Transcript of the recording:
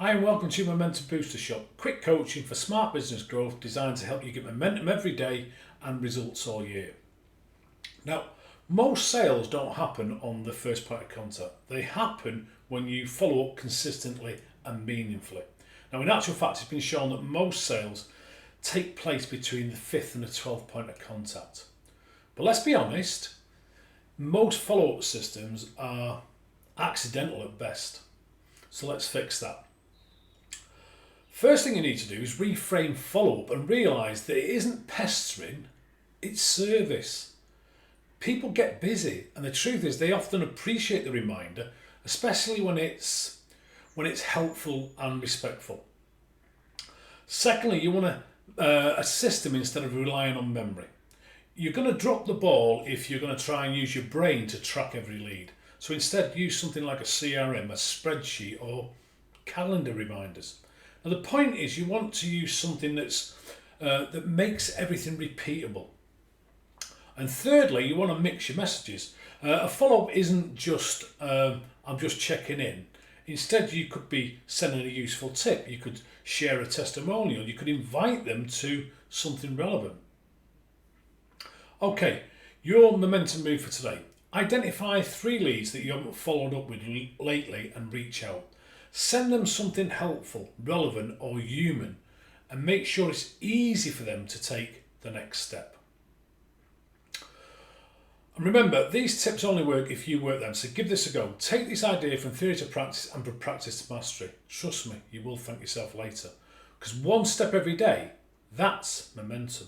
Hi and welcome to Momentum Booster Shop. Quick coaching for smart business growth designed to help you get momentum every day and results all year. Now, most sales don't happen on the first point of contact. They happen when you follow up consistently and meaningfully. Now, in actual fact, it's been shown that most sales take place between the 5th and the 12th point of contact. But let's be honest, most follow-up systems are accidental at best. So let's fix that. First thing you need to do is reframe follow-up and realise that it isn't pestering, it's service. People get busy, and the truth is they often appreciate the reminder, especially when it's helpful and respectful. Secondly, you want a system instead of relying on memory. You're going to drop the ball if you're going to try and use your brain to track every lead. So instead, use something like a CRM, a spreadsheet, or calendar reminders. Now the point is you want to use something that makes everything repeatable. And thirdly, you want to mix your messages. A follow-up isn't just I'm just checking in. Instead, you could be sending a useful tip. You could share a testimonial. You could invite them to something relevant. Okay, your momentum move for today. Identify 3 leads that you haven't followed up with lately and reach out. Send them something helpful, relevant or human, and make sure it's easy for them to take the next step. And remember, these tips only work if you work them, so give this a go. Take this idea from theory to practice and from practice to mastery. Trust me, you will thank yourself later. Because one step every day, that's momentum.